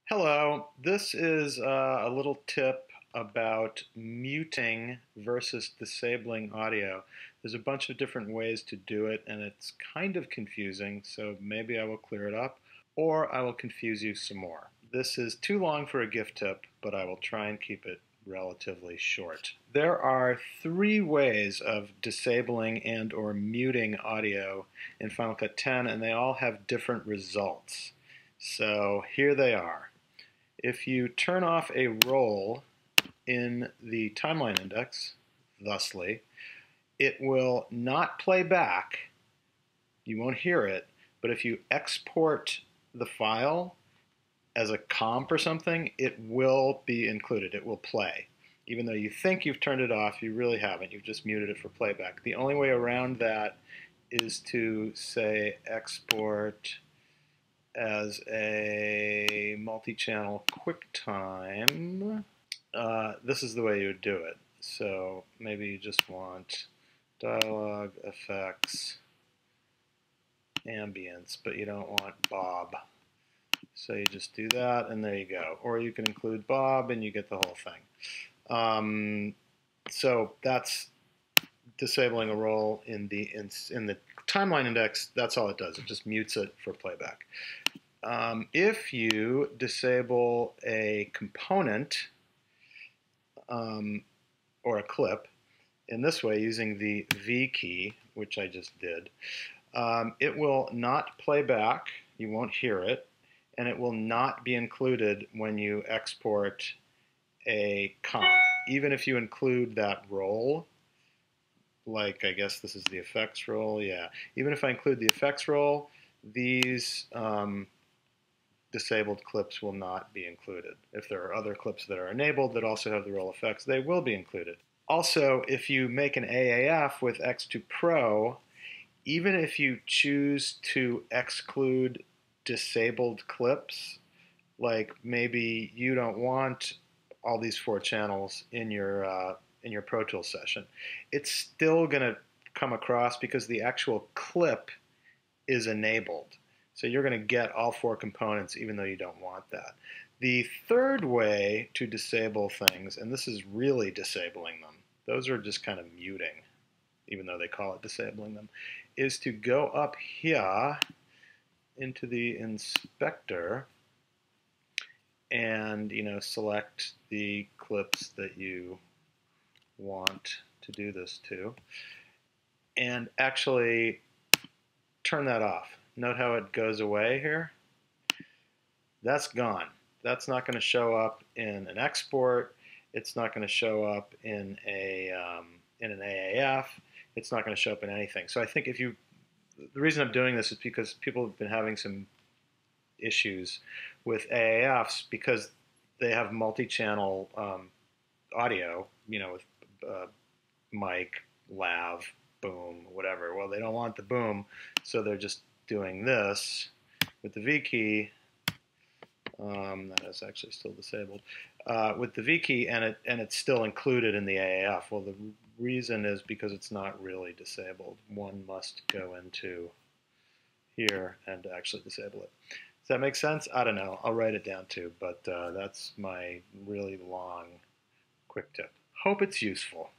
Hello, this is a little tip about muting versus disabling audio. There's a bunch of different ways to do it, and it's kind of confusing, so maybe I will clear it up, or I will confuse you some more. This is too long for a gift tip, but I will try and keep it relatively short. There are three ways of disabling and or muting audio in Final Cut 10, and they all have different results. So here they are. If you turn off a roll in the timeline index, thusly, it will not play back. You won't hear it, but if you export the file as a comp or something, it will be included. It will play. Even though you think you've turned it off, you really haven't. You've just muted it for playback. The only way around that is to say export as a multi-channel QuickTime. This is the way you would do it. So maybe you just want dialogue, effects, ambience, but you don't want Bob. So you just do that, and there you go. Or you can include Bob, and you get the whole thing. So that's disabling a roll in the timeline index. That's all it does. It just mutes it for playback. If you disable a component or a clip in this way using the V key, which I just did, it will not play back. You won't hear it, and it will not be included when you export a comp. Even if you include that roll, like I guess this is the effects roll, yeah. Even if I include the effects roll, these disabled clips will not be included. If there are other clips that are enabled that also have the roll effects, they will be included. Also, if you make an AAF with X2 Pro, even if you choose to exclude disabled clips, like maybe you don't want all these 4 channels in your Pro Tools session, it's still going to come across because the actual clip is enabled. So you're going to get all 4 components even though you don't want that. The third way to disable things, and this is really disabling them, those are just kind of muting, even though they call it disabling them, is to go up here into the inspector and select the clips that you want to do this to, and actually turn that off. Note how it goes away here. That's gone. That's not going to show up in an export. It's not going to show up in an AAF. It's not going to show up in anything. So I think the reason I'm doing this is because people have been having some issues with AAFs because they have multi-channel audio, with mic, lav, boom, whatever. Well, they don't want the boom, so they're just doing this with the V key. That is actually still disabled with the V key, and it's still included in the AAF. Well, the reason is because it's not really disabled. One must go into here and actually disable it. Does that make sense? I don't know. I'll write it down too, but that's my really long quick tip. Hope it's useful.